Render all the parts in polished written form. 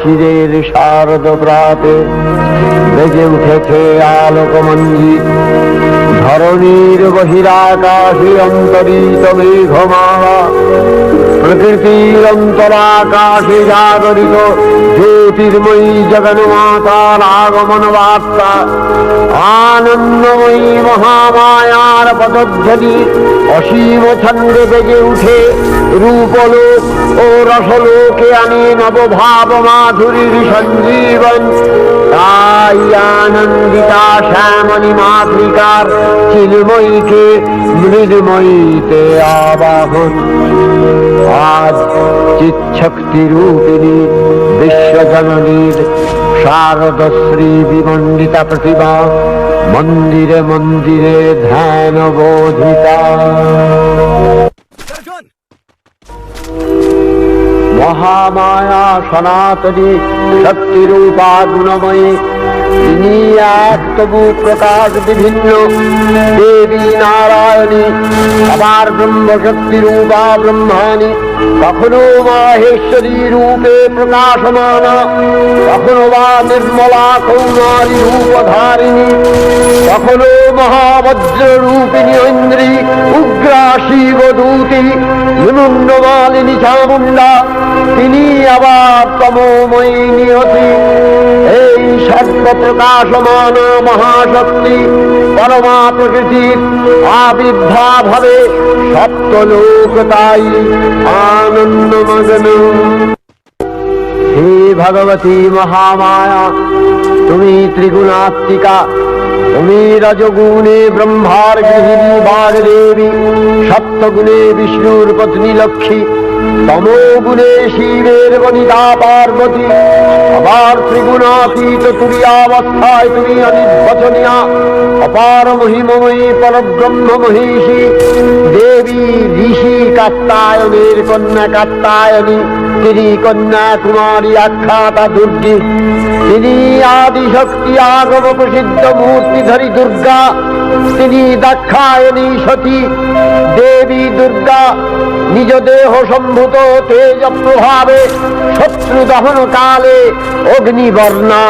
শিশিরের শারদ প্রাতে বেজে উঠেছে আলোকমঞ্জিত। ধরণীর বহিরাকাশে অন্তরিত মেঘমালা, প্রকৃতির অন্তরাকাশে জাগরিত জ্যোতির্ময়ী জগন্মাতার আগমন বার্তা। আনন্দময়ী মহামায়ার পদধ্বনি অসীম ছন্দে বেজে উঠে রূপলোক ও রসলোকে আনে নবভাব মাধুরীর সঞ্জীবন। তাই আনন্দিতা শ্যামণী মাতৃকার চিন্ময়ীকে মৃন্ময়ীতে আবাহন। আজ চিৎশক্তি রূপিণী বিশ্বজননীর শারদশ্রী বিমণ্ডিতা প্রতিমা মন্দিরে মন্দিরে ধ্যান বোধিতা। মহামায়া সনাতনী শক্তিরূপা গুণময়ী, তিনি এক তবু প্রকাশ বিভিন্ন দেবী নারায়ণী, আবার ব্রহ্মশক্তি রূপা ব্রহ্মাণী, কখনো মাহেশ্বরী রূপে প্রকাশমানা, কখনো বা নির্মলা কৌমারী রূপধারিণী, কখনো মহাবজ্র রূপিণী ঐন্দ্রী উগ্রা শিবদূতি মুন্ডমালিনী চামুণ্ডা, তিনি আবার তমোময়ী নিয়তি। এই সর্ব প্রকাশমান মহাশক্তি পরমা প্রকৃতির আবির্ভাব হবে সপ্তলোক তাই আনন্দমগ্ন। হে ভগবতী মহামায়া, তুমি ত্রিগুণাত্মিকা, তুমি রজগুণে ব্রহ্মার গৃহিণী বাগদেবী, সপ্তগুণে বিষ্ণুর পত্নী লক্ষ্মী, তমোগুণে শিবের বনিতা পার্বতী, আবার ত্রিগুণাতীত তুরীয়াবস্থায় তুমি অনির্বচনীয়া অপার মহিমময়ী পরব্রহ্ম মহিষী দেবী ঋষি কাত্যায়নের কন্যা কাত্যায়নী, তিনি কন্যা কুমারী আখ্যাতা দুর্গী, তিনি আদিশক্তি আগম প্রসিদ্ধ মূর্তিধরী দুর্গা, তিনি দাক্ষায়ণী সতী দেবী দুর্গা। নিজ দেহ সম্ভূত তেজ প্রভাবে শত্রু দহন কালে অগ্নিবর্ণা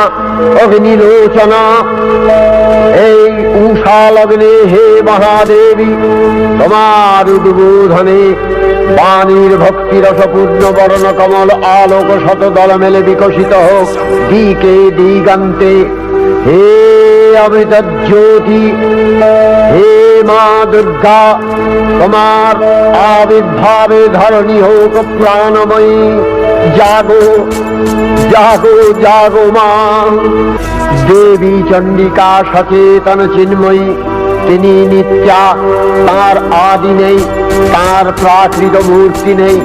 অগ্নিলোচনা। এই উষা লগ্নে হে মহাদেবী, তোমার উদ্বোধনে বাণীর ভক্তি রসপূর্ণ বর্ণ কমল আলোক শত দল মেলে বিকশিত হোক দিকে দিগান্তে। হে অমৃত জ্যোতি, হে মা দুর্গা, তোমার আবির্ভাবে ধরণী হোক প্রাণময়ী। জাগো জাগো জাগো মা। দেবী চণ্ডিকা সচেতন চিন্ময়ী, তিনি নিত্যা, তার আদি নেই, তার প্রাকৃত মূর্তি নেই।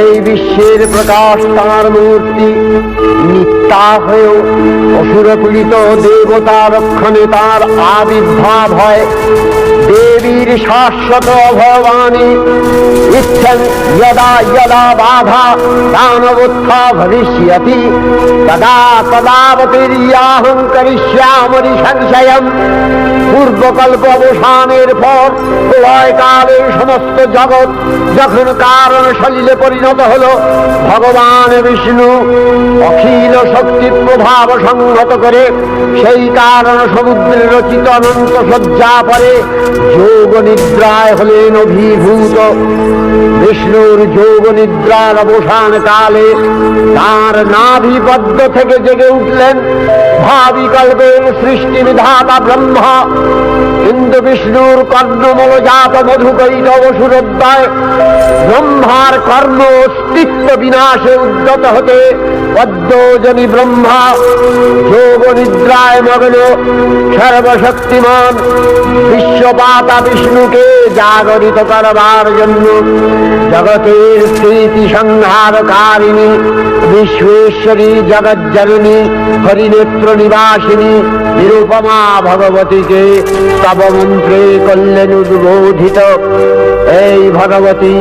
এই বিশ্বের প্রকাশ তার মূর্তি, নিত্যা হয়েও অসুরপীড়িত দেবতা রক্ষণে তার আবির্ভাব হয়। দেবীর শাশ্বত ভবানী ইচ্ছন যদা যদা বাধা দানবোত্থা ভবিষ্যতি তদা তদাবতীর্যাহং করিষ্যামি সংশয়ম। পূর্বকল্প অবসানের পর প্রলয়কালে সমস্ত জগৎ যখন কারণ সলিলে পরিণত হল, ভগবান বিষ্ণু অখিল শক্তি প্রভাব সংহত করে সেই কারণ সমুদ্রের রচিত অনন্ত শয্যা পরে যোগ নিদ্রায় হলেন অভিভূত। বিষ্ণুর যোগ নিদ্রার অবসান কালে তার নাভিপদ্ম থেকে জেগে উঠলেন ভাবিকল্পের সৃষ্টি বিধাতা ব্রহ্মা। কিন্তু বিষ্ণুর কর্ণমূলজাত মধুকৈটব সুরোদ্দয় ব্রহ্মার কর্ম অস্তিত্ব বিনাশে উদ্যত হতে পদ্মজনী ব্রহ্মা যোগ নিদ্রায় মগ্ন সর্বশক্তিমান বিশ্বপাতা বিষ্ণুকে জাগরিত করবার জন্য জগতের স্থিতি সংহারকারিণী বিশ্বেশ্বরী জগজ্জননী হরিনেত্র নিবাসিনী নিরুপমা ভগবতীকে স্তব মন্ত্রে করলেন উদ্বোধিত। এই ভগবতী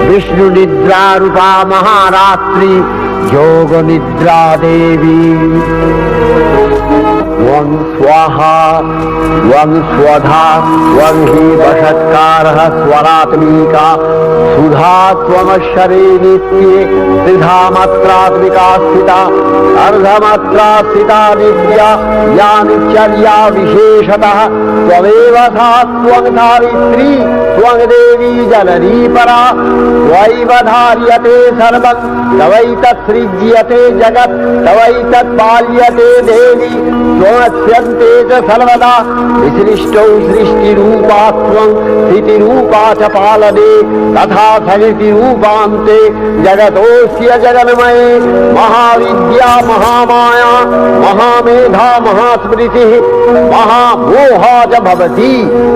বিষ্ণু নিদ্রা রূপা মহারাত্রি যোগ নিদ্রা দেবী। त्वं स्वाहा त्वं स्वधा त्वं हि वषट्कारः स्वरात्मिका सुधा त्वमक्षरे नित्ये त्रिधा मात्रात्मिका स्थिता अर्धमात्रा स्थिता नित्या या नित्यर्या विशेषतः त्वमेव सा त्वं सावित्री त्वं देवी जननी परा त्वयैव धार्यते सर्वं तवैतत्सृज्यते जगत् तवैतत्पाल्यते देवी त्वमस्यन्ते च सर्वदा विसृष्टौ सृष्टिरूपा त्वं स्थितिरूपा च पालने तथा सृष्टिरूपान्ते जगतोऽस्य जगन्मये महाविद्या महामाया महामेधा महास्मृतिः महामोहा च भवति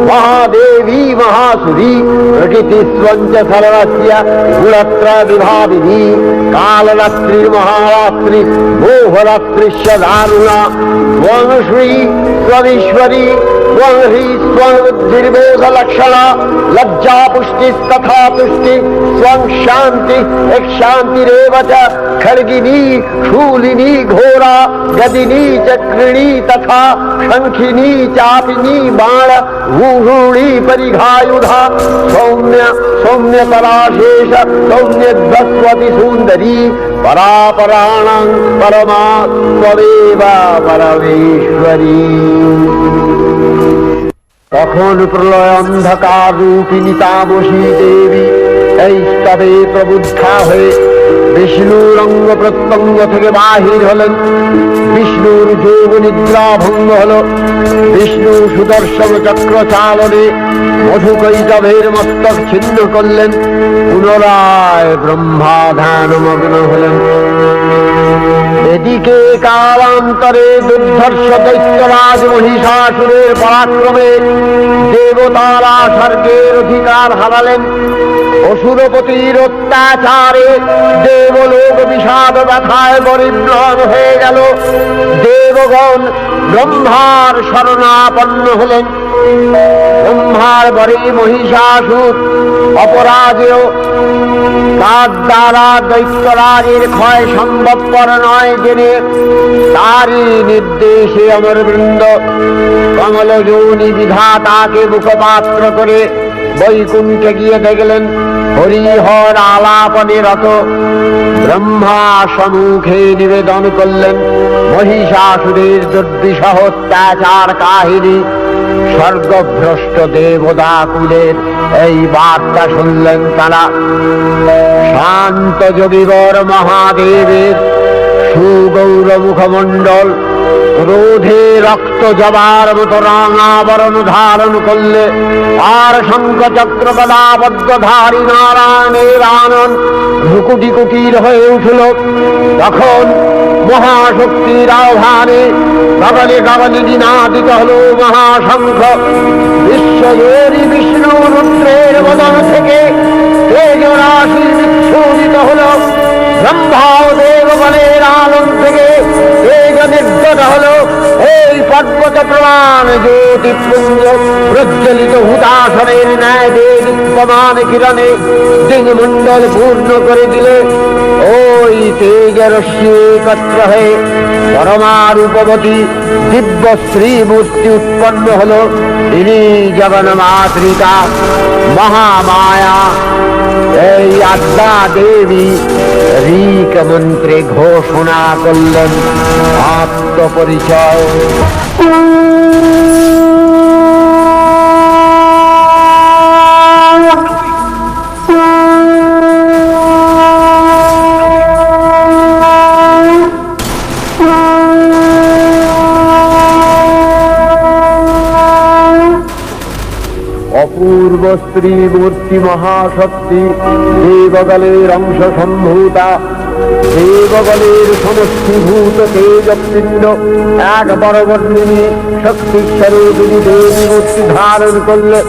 महादेवी महासुरी प्रकृतिस्त्वं च सर्वस्य गुणत्रयविभाविनी कालरात्रिर्महारात्रि मोहरात्रिश्च दारुणा त्वं श्री त्वमीश्वरी त्वं ह्री त्वं बुद्धिर्बोधलक्षणा लज्जा पुष्टिस्तथा तुष्टि त्वं शान्ति शान्तिरेव च खड्गिनी शूलिनी घोरा गदिनी चक्रिणी तथा शङ्खिनी चापिनी बाण भूषूणी परिघायुधा सौम्य सौम्यतराशेष सौम्यध्वस्वति सुन्दरी परापराणां परमा त्वमेव परमेश्वरी। তখন প্রলয় অন্ধকার রূপিণী তামসী দেবী এই স্তবে প্রবুদ্ধা হয়ে বিষ্ণুর অঙ্গ প্রত্যঙ্গ থেকে বাহির হলেন। বিষ্ণুর যোগ নিদ্রা ভঙ্গ হল। বিষ্ণু সুদর্শন চক্র চালনে মধুকৈটভের মস্তক ছিন্ন করলেন। পুনরায় ব্রহ্মা ধ্যানমগ্ন হলেন। এদিকে কালান্তরে দুর্ধর্ষ দৈত্যরাজ মহিষাসুরের পরাক্রমে দেবতারা স্বর্গের অধিকার হারালেন। অসুরপতির অত্যাচারে দেবলোক বিষাদ ব্যথায় পরিম্লান হয়ে গেল। দেবগণ ব্রহ্মার শরণাপন্ন হলেন। ব্রহ্মার বরে মহিষাসুর অপরাজেয়, তার দ্বারা দৈত্যরাজের ক্ষয় সম্ভবপর নয় জেনে তারই নির্দেশে অমরবৃন্দ কমলযোনি বিধাতাকে মুখপাত্র করে বৈকুণ্ঠে গিয়ে দেখলেন হরিহর আলাপনে রত। ব্রহ্মা সম্মুখে নিবেদন করলেন মহিষাসুরের দুর্বিষহ অত্যাচার কাহিনী। স্বর্গভ্রষ্ট দেবদাকুলের এই বার্তা শুনলেন তারা। শান্ত যোগীবর মহাদেবের সুগৌর মুখমণ্ডল ক্রোধে রক্ত জবার মতো রাঙাবরণ ধারণ করলে, আর শঙ্খ চক্র গদাবদ্ধধারী নারায়ণের আনন ভ্রুকুটি কুটির হয়ে উঠল। তখন মহাশক্তির আহ্বানে গগনে গগনে নিনাদিত হল মহাশঙ্খ। বিশ্বজোরি বিষ্ণু রুদ্রের বদন থেকে তেজরাশি বিচ্ছুরিত হল। ব্রহ্মা ও দেবগণের আনন থেকে তেজ নির্গত হল। এই পর্বত প্রমাণ জ্যোতিপুঞ্জ প্রজ্বলিত হুতাসনের ন্যায় দেদীপ্যমান কিরণে দিনমণ্ডল পূর্ণ করে দিলে। ওই তেজরশ্মি একত্র হয়ে পরমারূপবতী দিব্য শ্রীমূর্তি উৎপন্ন হল। তিনি জগন্মাতৃকা মহামায়া। এই আদ্যা দেবী ঋক মন্ত্রে ঘোষণা করলেন আত্মপরিচয়। অপূর্ব স্ত্রী মূর্তি মহাশক্তি দেবগলের অংশ সম্ভূতা। দেবগলের সমষ্টিভূত তেজপিণ্ড এক বরবর্ণিনী শক্তিস্বরূপিণী দেবী মূর্তি ধারণ করলে।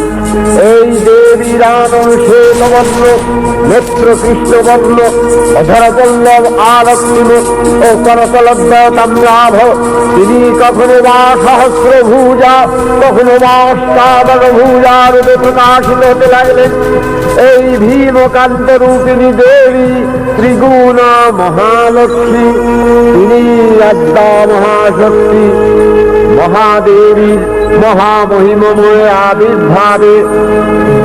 এই দেবীর আনন শ্বেতবর্ণ, নেত্র কৃষ্ণবর্ণ, অধরপল্লব আরক্তিম ও করতলদ্বয় তাম্রাভ। তিনি কখনো বা সহস্র ভুজা, কখনো বা অষ্টাদশ ভুজা রূপে প্রকাশিত হতে লাগলেন। এই ভীমকান্ত রূপিণী দেবী ত্রিগুণা মহালক্ষ্মী। তিনি আদ্যা মহাশক্তি, মহাদেবীর মহামহিমময় আবির্ভাবে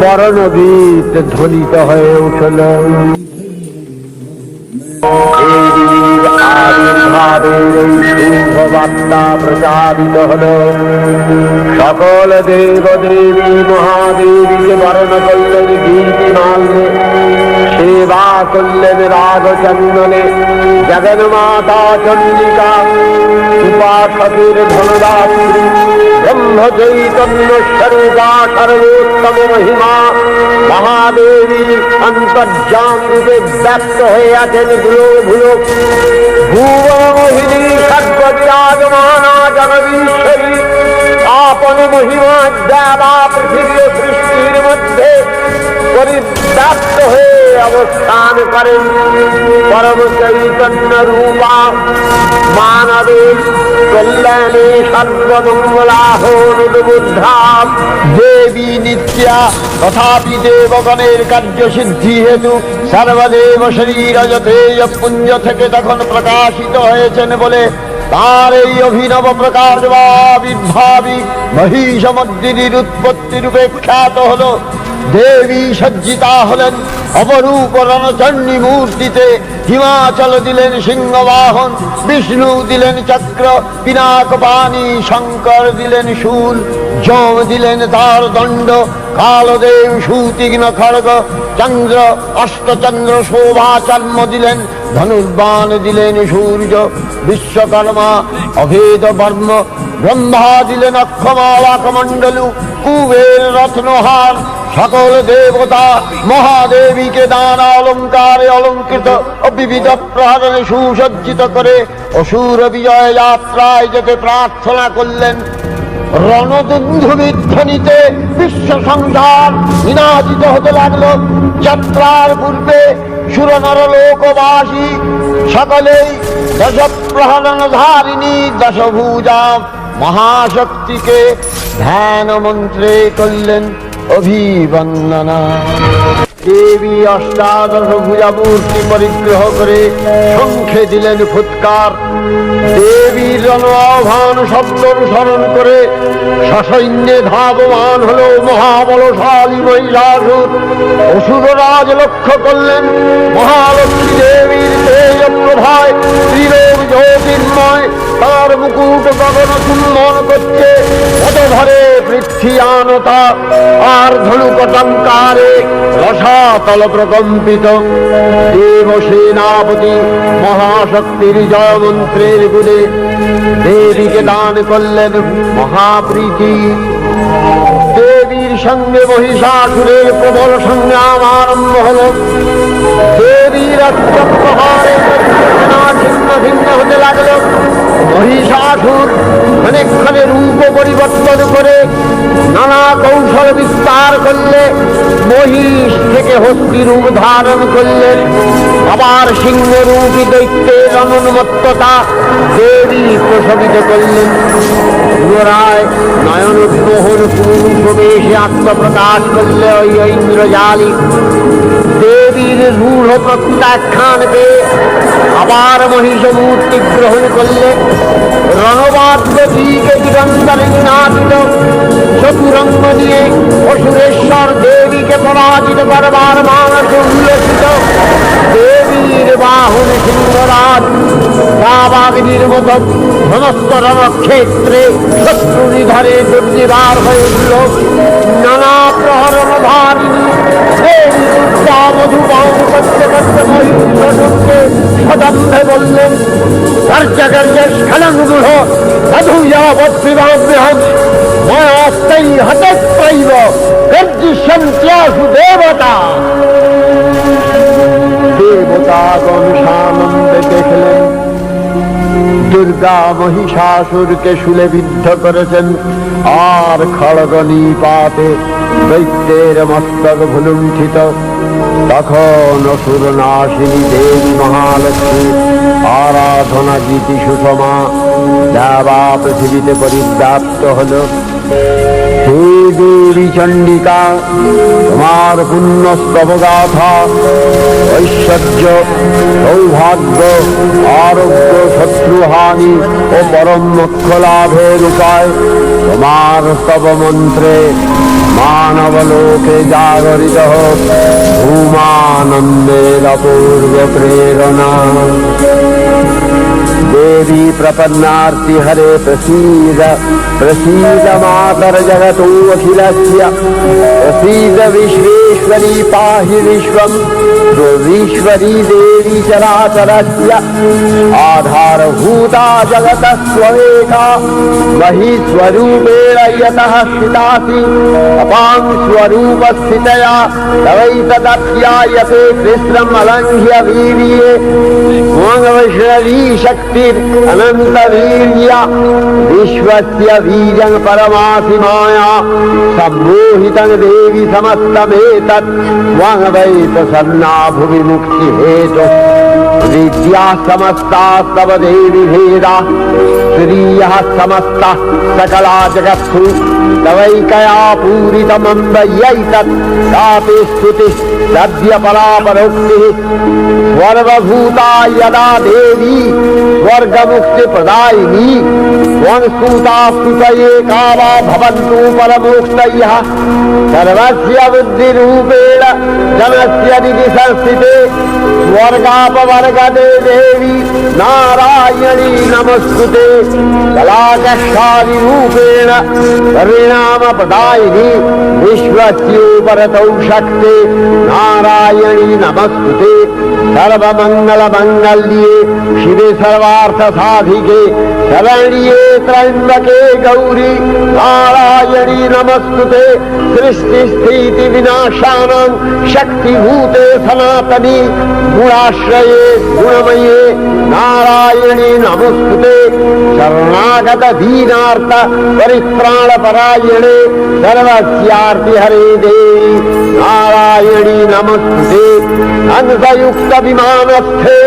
বরণগীত ধ্বনিত হয়ে উঠল। দেবীর আবির্ভাবের এই শুভ বার্তা প্রচারিত হল। সকল দেব দেবী মহাদেবীকে বরণ করলেন গীতিমাল্যে, সেবা করলেন রাগচন্দনে। জগন্মাতা চন্ডিকা উপাসকের ধনদাত্রী, ব্রহ্ম চৈতন্য স্বরূপা সর্বোত্তম মহিমা মহাদেবী অন্তর্যামী রূপে ব্যক্ত হয়ে আছেন ভুলো ভুলো। ভুবনমোহিনী সর্ববিরাজমানা জগদীশ্বরী আপন মহিমা দেবা পৃথিবী ও সৃষ্টির মধ্যে পরিব্যাপ্ত হয়ে অবস্থান করেন। পরম চৈতন্য রূপা মানবের কল্যাণে সর্বমঙ্গলাহনুদ্বুদ্ধা দেবী নিত্যা। তথাপি দেবগণের কার্যসিদ্ধি হেতু সর্বদেব শরীর যথেয় পুঞ্জ থেকে তখন প্রকাশিত হয়েছেন বলে তার এই অভিনব প্রকাশ বা আবির্ভাবী মহিষমর্দিনীর উৎপত্তি রূপে খ্যাত হল। দেবী সজ্জিতা হলেন অপরূপ রণচণ্ডী মূর্তিতে। হিমাচল দিলেন সিংহবাহন, বিষ্ণু দিলেন চক্র পিনাক পানি, শঙ্কর দিলেন শূল, যম দিলেন তার দণ্ড, কালদেব সুতীক্ষ্ণ খড়গ, চন্দ্র অষ্টচন্দ্র শোভা চর্ম দিলেন, ধনুর্বাণ দিলেন সূর্য, বিশ্বকর্মা অভেদ বর্ম, ব্রহ্মা দিলেন অক্ষমালাকমণ্ডলু, কুবের রত্নহার। সকল দেবতা মহাদেবীকে নানা অলঙ্কারে অলঙ্কৃত ও বিবিধ প্রহরণে সুসজ্জিত করে অসুর বিজয় যাত্রায় যেতে প্রার্থনা করলেন। রণদুন্ধুবির ধ্বনিতে বিশ্ব সংসার নিনাদিত হতে লাগলো। যাত্রার পূর্বে সুরনর লোকবাসী সকলেই দশ প্রহরণ ধারিণী দশভুজা মহাশক্তিকে ধ্যান মন্ত্রে করলেন অভিবন্দনা। দেবী অষ্টাদশ ভুজা মূর্তি পরিগ্রহ করে শঙ্খে দিলেন ফুৎকার। দেবীর রণাভান শব্দ অনুসরণ করে সসৈন্যে ধাবমান হল মহাবলশালী মহিষাসুর। অসুররাজ লক্ষ্য করলেন মহালক্ষ্মী দেবীর তেজ প্রভায় ত্রিলোক জ্যোতির্ময়, তার মুকুট গগন চুম্বন করছে। পদভরে পৃথ্বীয়ানতা আর ধনুকটঙ্কারে রসাতল প্রকম্পিত। দেব সেনাপতি মহাশক্তির জয় মন্ত্রের গুণে দেবীকে দান করলেন মহাপ্রীতি। দেবীর সঙ্গে মহিষাসুরের প্রবল সংগ্রাম আরম্ভ হল। দেবীর অস্ত্রপ্রহারে ছিন্ন ভিন্ন হতে লাগল। মহিষাসুর ক্ষণে রূপ পরিবর্তন করে নানা কৌশল বিস্তার করলে মহিষ থেকে হস্তি রূপ ধারণ করলেন। আবার সিংহরূপী দৈত্যের অনুন্মত্ততা দেবী প্রশমিত করলেন। পুনরায় নয়ন মোহন পুরুষ বেশে আত্মপ্রকাশ করলে ওই ইন্দ্রজালী। দেবীর রূঢ় প্রত্যাখ্যান পেয়ে আবার মহিষ মূর্তি গ্রহণ করলে রণবাদ্য দিকে দিগন্তরে নিনাদিত চতুরঙ্গ নিয়ে অসুরেশ্বর দেবীকে পরাজিত করবার মানস উল্লেখিত। দেবীর বাহন সিংহরাজ দাবাগ্নির মতো সমস্ত রণক্ষেত্রে শত্রু নিধরে দুর্নিবার হয়ে উঠল। নানা প্রহরণ ধারিণী দেবী মধুবান করতে করতে মহিষকে সদম্ভে বললেন কার্যকার্য স্খলনগুহ সাধুয়াবৎবিবাহ্যহং ময়াস্তেই হতত্রৈব গর্জিষ্যন্ত্যাসু দেবতা। দেবতাগণ সানন্দে দেখলেন দুর্গা মহিষাসুরকে শুলে বিদ্ধ করেছেন, আর খড়গ নিপাতে দৈত্যের মস্তক ভুলুণ্ঠিত। তখন অসুর নাশিনী দেবী মহালক্ষ্মী আরাধনা গীতি সুষমা দেবা পৃথিবীতে পরিব্যাপ্ত হল। হে দেবী চণ্ডিকা, তোমার তোমার পুণ্যস্তব গাথা, ঐশ্বর্য, সৌভাগ্য, আরোগ্য, শত্রুহানি ও পরম মোক্ষ লাভের উপায় তোমার স্তব মন্ত্রে মানব লোকে জাগরিত হোক ভূমানন্দের অপূর্ব প্রেরণা। देवी प्रपन्नार्ति हरे प्रसीद प्रसीद मातर जगतो अखिलस्य प्रसीद विश्वेश्वरी पाहि विश्वम् विश्वरी देवी चराचरस्य आधारभूता जगतः स्वमेका महीस्वरूपेण यतः स्थितासि अपां स्वरूपस्थितया तवैतदप्यायते कृष्णम् अलङ्घ्य वीर्ये वैष्णवी शक्ति अनंत वीर्य विश्वस्य बीजं परमासि माया सम्मोहितं देवी समस्तमेतत् त्वं वै प्रसन्ना भुवि मुक्ति हेतु विद्या समस्तास्तव देवी भेदा स्त्रियः समस्ता सकला जगत्सु तवैकया पूरितमम्ब यैतत् तापि स्तुतिः सद्य परापरोक्तिः सर्वभूता यदा देवी स्वर्गमुक्ति प्रदायिनी त्वं स्तुता स्तुतये कामा भवन्तु परमोक्तयः सर्वस्य बुद्धिरूपेण जनस्य दिवि संस्थिते स्वर्गापवर्गदे देवी नारायणी नमस्तुते कलाकक्षादिरूपेण परिणामप्रदायिनी विश्वस्योपरतौ शक्ते नारायणी नमस्तुते सर्वमङ्गलमङ्गल्ये शिवे सर्वार्थसाधिके शरण्ये त्र्यम्बके गौरी नारायणी नमस्तुते सृष्टिस्थितिविनाशानां शक्तिभूते सनातनी गुणाश्रये गुणमये नारायणी नमस्तुते शरणागत दीनार्थ परित्राणपरायणे सर्वस्यार्ति हरे देवी नारायणी नमस्तुते अंशयुक्त विमानस्थे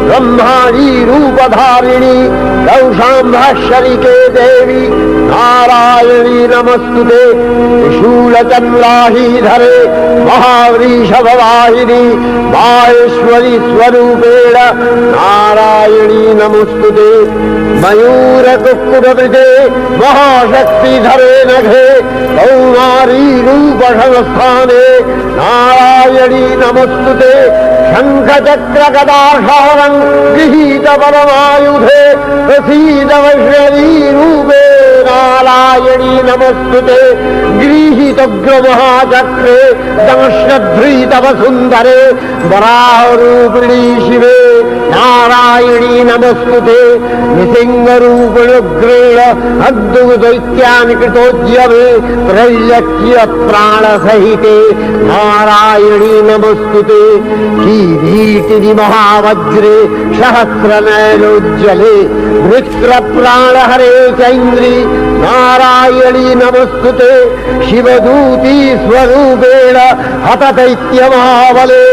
ब्रह्माणी रूपधारिणी कौशाम्भशरिके देवी नारायणी नमस्तुते त्रिशूलचन्द्राहीधरे महावृषभवाहिनी माहेश्वरी स्वरूपेण नारायणी नमस्तुते मयूरकुक्कुटवृते महाशक्तिधरे नघे कौमारी रूपसंस्थाने नारायणी नमस्तुते शङ्खचक्रगदाहारं गृहीत परमायुधे प्रसीद वैष्णवी रूपे नारायणी नमस्तुते गृहीतोग्रमहाचक्रे दंश्यध्रीतवसुन्दरे वराहरूपिणी शिवे नारायणी नमस्तुते निसिंहरूपिणुग्रेण अद्भुतदैत्यानि कृतोद्यमे त्रैलक्ष्य प्राणसहिते नारायणी नमस्तुते किरीटिनि महावज्रे सहस्रनयनोज्ज्वले वृत्रप्राणहरे चैन्द्री नारायणी नमस्तुते शिवदूती स्वरूपेण हतदैत्यमहाबले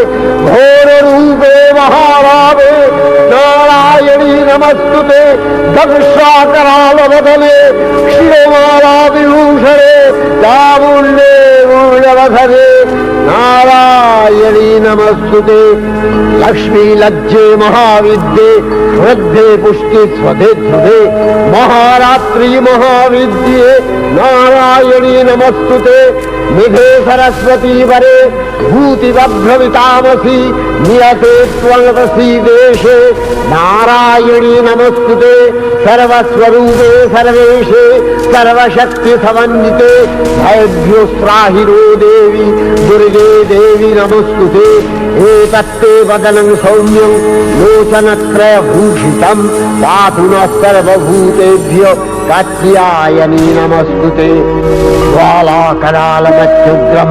घोररूपे महाभावे नारायणी नमस्तुते दंशाकरालवदने क्षीरमाला विभूषणे चामुण्डे मूलवधरे नारायणी नमस्तुते लक्ष्मी लज्जे महाविद्ये श्रद्धे पुष्टि स्वधे ध्रुवे महारात्रि महाविद्ये नारायणी नमस्तुते निधे सरस्वती वरे भूतिवभ्रमितामसि नियते त्वं प्रसीदेशे नारायणी नमस्तुते सर्वस्वरूपे सर्वेशे सर्वशक्तिसमन्विते भयभ्योस्त्राहिरो देवी दुर्गे देवी नमस्तुते एतत्ते वदनं सौम्यं लोचनत्रयभूषितं पातु नः सर्वभूतेभ्यो कात्यायनी नमस्तुते ज्वालाकरालमत्युग्रं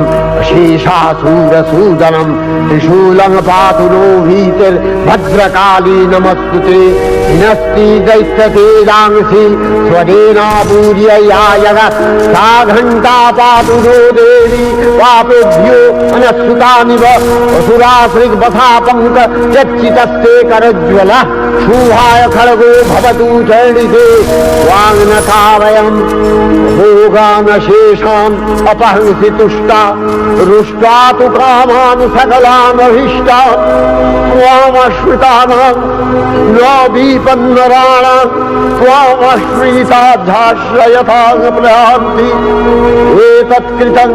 शेषासूरसूदनं त्रिशूलं पातु नो भीतिर्भद्रकाली नमस्तुते नस्ति दैत्यतेजांसि स्वदेनापूर्ययायग सा घण्टा पातु नो देवी पापेभ्यो अनस्सुतामिव असुरासृग्वथा चच्चितस्ते करज्वल शूहाय खड्गो भवतु चर्णिते वाङ्नथा वयम् भोगानशेषान् अपहंसि तुष्टा रुष्टा तु कामान् सकलानभीष्टान् त्वामश्रितानां न विपन्नराणां त्वामश्रिताध्याश्रयतां प्रयान्ति एतत्कृतं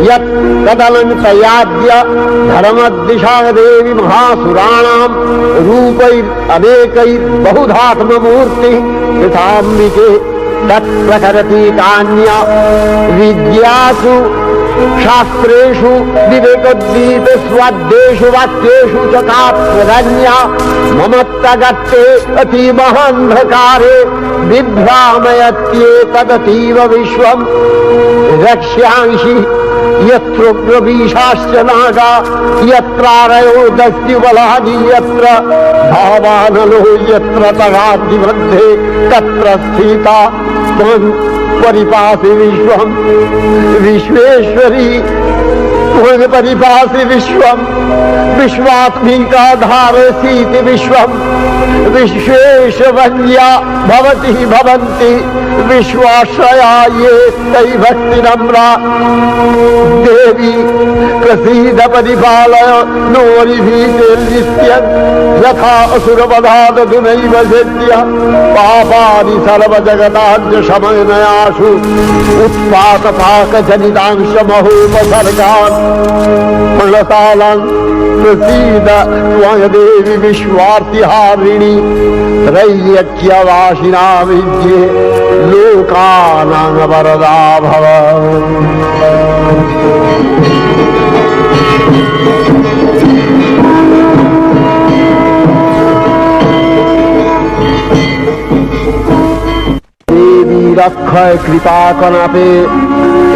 यत् तदनन्तयाद्य धर्मदिशा देवी महासुराणां रूपैरनेकैर्बहुधात्ममूर्तिः कृताम्बिके तत्प्रकरति कान्या विद्यासु शास्त्रेषु विवेकोद्दीप स्वाद्येषु वाक्येषु च का प्रधन्या ममत्तगत्ते अतिमहान्धकारे बिभ्रामयत्येतदतीव विश्वम् रक्ष्यांसि यत्रोग्रवीशाश्च नागा यत्रारयो दस्युबलानि यत्र धावानलो यत्र तगाग्निमध्ये तत्र स्थिता त्वं परिपासि विश्वं विश्वेश्वरी त्वं परिपासि विश्वं विश्वात्मिका धारसीति विश्वं विश्वेशवन्या भवति भवन्ति विश्वाश्रया ये तै भक्तिनम्रा देवी प्रसीद परिपालय नोरिभीतिर्नित्यं यथा असुरवधादधुनैव सेद्य पापानि सर्वजगताञ्च शमनयासु उत्पातपाकजनितांशमहोपसर्गान् प्रणतालां प्रसीद त्वं देवी विश्वार्तिहारिणि त्रैलोक्यवासिना विद्ये लोकानां वरदा भव। देवी रक्षय कृपा कनापे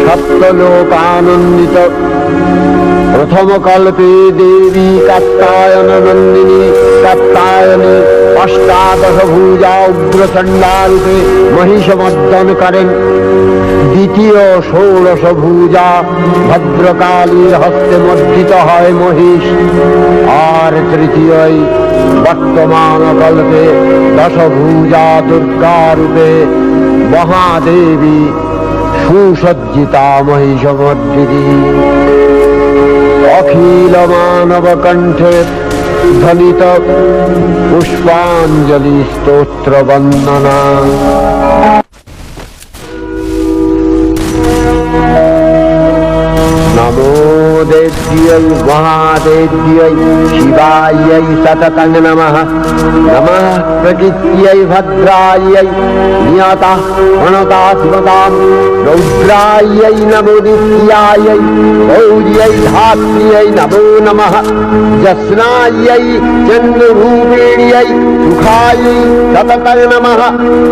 सप्तलोकानंदित प्रथम कल्पे देवी कात्यायन नंदिनी कात्यायने अष्टादश भुजा उग्रचंडारूपे महिषमर्दन करें द्वितीय षोडश भुजा भद्रकालीर हस्ते मर्दित है महिष और तृतीय वर्तमान कल्पे दश भुजा दुर्गा रूपे महादेवी सुसज्जिता महिषमर्दिनी अखिल मानव कंठे ध्वनित पुष्पांजलि स्तोत्र वंदना। नमो देव्यै महादेव्यै शिवायै सततं नमः। नमः प्रकृत्यै भद्रायै नियता प्रणता शिवतां रौद्रायै नमो नित्यायै गौर्यै धात्र्यै नमो नमः। जस्नायै चन्द्ररूपिण्यै सुखायै सततं नमः।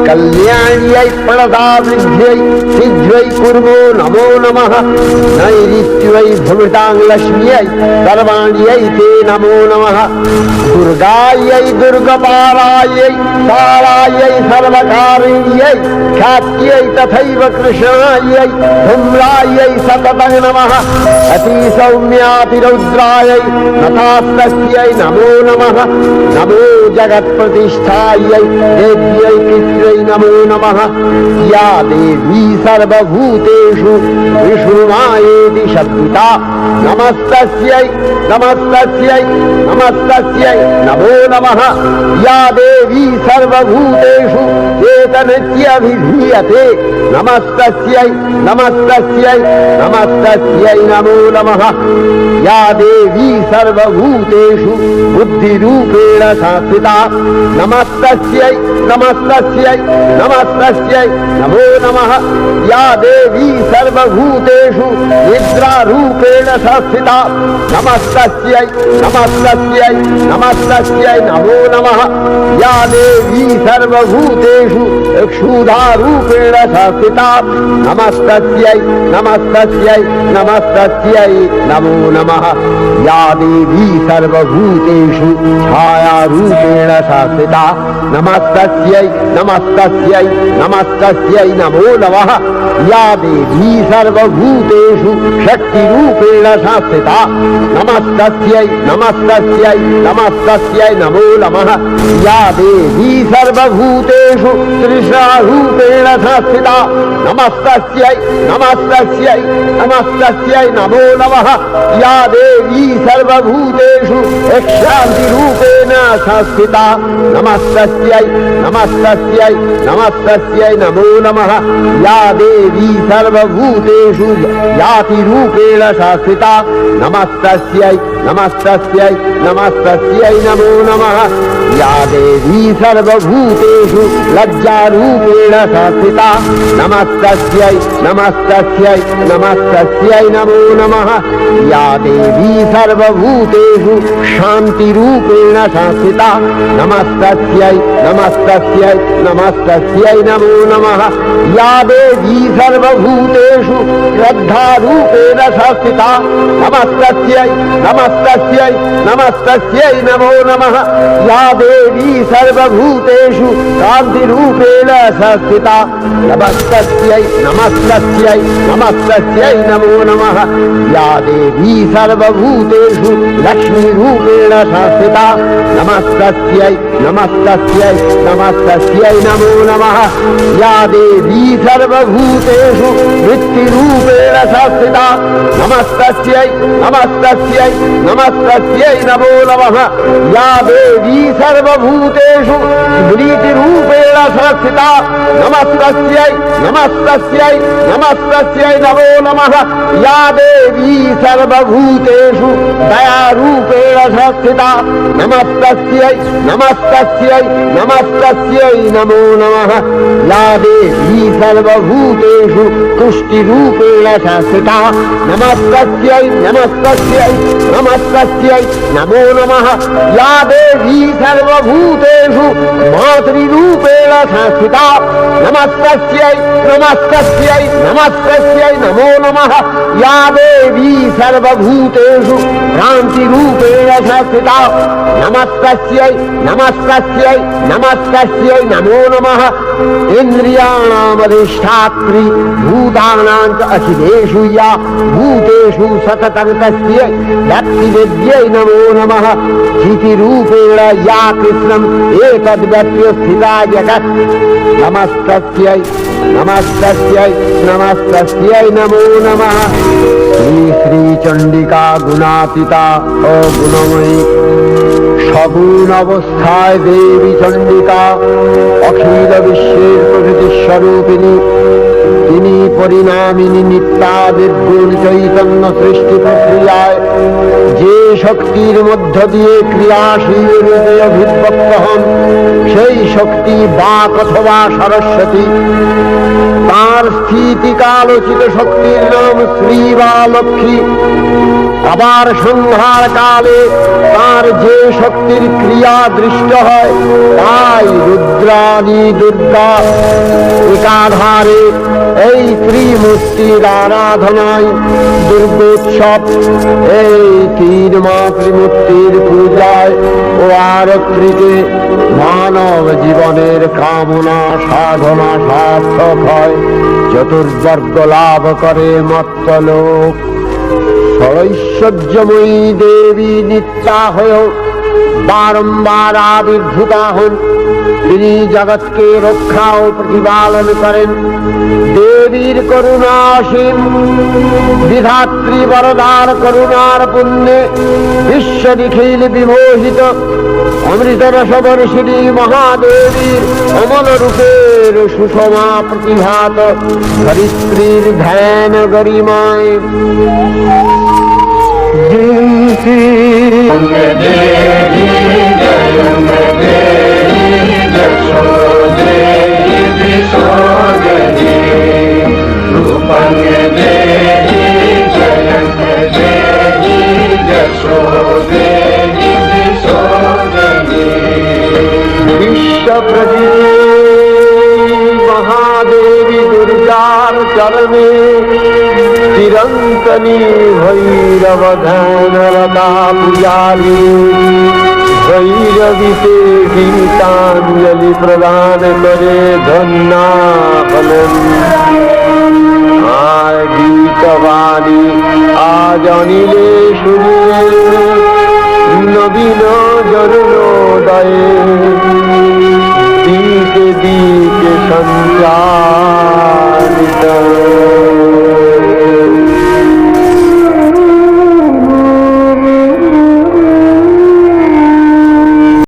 कल्याण्यै प्रणतावृद्ध्यै सिद्ध्यै कुर्मो नमो नमः। नैऋत्यै भ्रमृतां लक्ष्म्यै सर्वाण्यै ते नमो नमः। दुर्गायै दुर्गपारायै तारायै सर्वकारिण्यै ख्यात्यै तथैव कृष्णायै धूम्रायै सततं नमः। अतिसौम्यातिरौद्रायै नतास्तस्यै नमो नमः। नमो जगत्प्रतिष्ठायै देव्यै कृत्यै नमो नमः। या देवी सर्वभूतेषु विष्णुमायेति शब्दिता नमस्तस्यै नमस्तस्यै नमस्तस्यै नमो नमः। या देवी सर्वभूतेषु चेतनत्यभिधीयते नमस्तस्यै नमस्तस्यै नमस्तस्यै नमो नमः। या देवी सर्वभूतेषु बुद्धिरूपेण संस्थिता नमस्तस्यै नमस्तस्यै नमस्तस्यै नमो नमः। या देवी सर्वभूतेषु निद्रारूपेण संस्थिता नमस्तस्यै नमस्तस्यै नमस्तस्यै नमो नमः। या देवी सर्वभूतेषु क्षुधारूपेण संस्थिता नमस्तस्यै नमस्तस्यै नमस्तस्यै नमो नमः या देवी सर्वभूतेषु छायारूपेण संस्थिता नमस्तस्यै नमस्तस्यै नमस्तस्यै नमो नमः या देवी सर्वभूतेषु शक्तिरूपेण संस्थिता नमस्तस्यै नमस्तस्यै नमस्तस्यै नमो नमः या देवी सर्वभूतेषु तृष्णारूपेण संस्थिता नमस्तस्यै नमस्तस्यै नमस्तस्यै नमो नमः या देवी सर्वभूतेषु शान्तिरूपेण संस्थिता नमस्तस्यै नमस्तस्यै नमस्तस्यै नमो नमः या देवी सर्वभूतेषु यातिरूपेण संस्थिता नमस्तस्यै नमस्तस्यै नमस्तस्यै नमो नमः या देवी सर्वभूतेषु लज्जारूपेण संस्थिता नमस्तस्यै नमस्तस्यै नमस्तस्यै नमो नमः या देवी सर्वभूतेषु शान्तिरूपेण संस्थिता नमस्तस्यै नमस्तस्यै नमस्तस्यै नमो नमः या देवी सर्वभूतेषु श्रद्धारूपेण संस्थिता नमस्तस्यै नमस्तस्यै नमस्तस्यै नमो नमः या देवी सर्वभूतेषु शान्तिरूपेण संस्थिता नमस्तस्यै नमस्तस्यै नमस्तस्यै नमो नमः या देवी सर्वभूतेषु लक्ष्मीरूपेण संस्थिता नमस्तस्यै नमस्तस्यै नमस्तस्यै नमो नमः या देवी सर्वभूतेषु वृत्तिरूपेण संस्थिता नमस्तस्यै नमस्तस्यै नमस्तस्यै नमो नमः या देवी सर्वभूतेषु स्मृतिरूपेण संस्थिता नमस्तस्यै नमस्तस्यै नमस्तस्यै नमो नमः या देवी सर्वभूतेषु दयारूपेण संस्थिता नमस्तस्यै नमस्तस्यै नमस्तस्यै नमो नमः या देवी सर्वभूतेषु तुष्टिरूपेण संस्थिता नमस्तस्यै नमस्तस्यै नमस्तस्यै नमो नमः या देवी सर्वभूतेषु मातृरूपेण संस्थिता नमस्तस्यै नमस्तस्यै नमस्तस्यै नमो नमः या देवी सर्वभूतेषु भ्रान्तिरूपेण संस्थिता नमस्तस्यै नमस्तस्यै नमस्तस्यै नमो नमः इन्द्रियाणामधिष्ठात्री भूतानां च अखिलेषु या भूतेषु सततं तस्यै भक्तिविद्यै नमो नमः चितिरूपेण या कृष्णम् एतद्व्यप्य स्थिता जगत् नमस्तस्यै नमस्तस्यै नमस्तस्यै नमो नमः श्री श्री चंडिका गुणातीता अगुणमयी सगुण अवस्थाय देवी चंडिका अखिल विश्वेर प्रकृति स्वरूपिणी তিনি পরিণামিনী নিত্যা নির্গুণ চৈতন্য সৃষ্টি প্রক্রিয়ায় যে শক্তির মধ্য দিয়ে ক্রিয়াশীল রূপে অভিব্যক্ত হন সেই শক্তি বাক অথবা সরস্বতী তার স্থিতিকালোচিত শক্তির নাম শ্রী বা লক্ষ্মী আবার সংহার কালে তার যে শক্তির ক্রিয়া দৃষ্ট হয় তাই রুদ্রাণী দুর্গা একাধারে এই ত্রিমূর্তির আরাধনায় দুর্গোৎসব এই তিন মাতৃমূর্তির পূজায় ও আরতিতে মানব জীবনের কামনা সাধনা সার্থক হয় চতুর্বর্গ লাভ করে মর্ত্যলোক ঐশ্বর্যময়ী দেবী নিত্যা হয়েও বারম্বার আবির্ভূতা হন তিনি জগৎকে রক্ষা ও প্রতিপালন করেন দেবীর করুণা অসীম বিধাত্রী বরদার করুণার পুণ্যে বিশ্ব নিখিল বিমোহিত অমৃত রসবর্ষিণী মহাদেবীর অমল রূপের সুষমা প্রতিভাত ধরিত্রীর ধ্যান গরিমায় বিশ্ব প্রদীপ चरणे चिरंतनी भैरव ध्यानरता पुजारी भैरवी से गीतांजलि प्रदान करे धन्ना फलन आय गीतवाणी आज अनिले শুনিয়ে নবীন জনোদয়ে দিকে দিকে সঞ্চার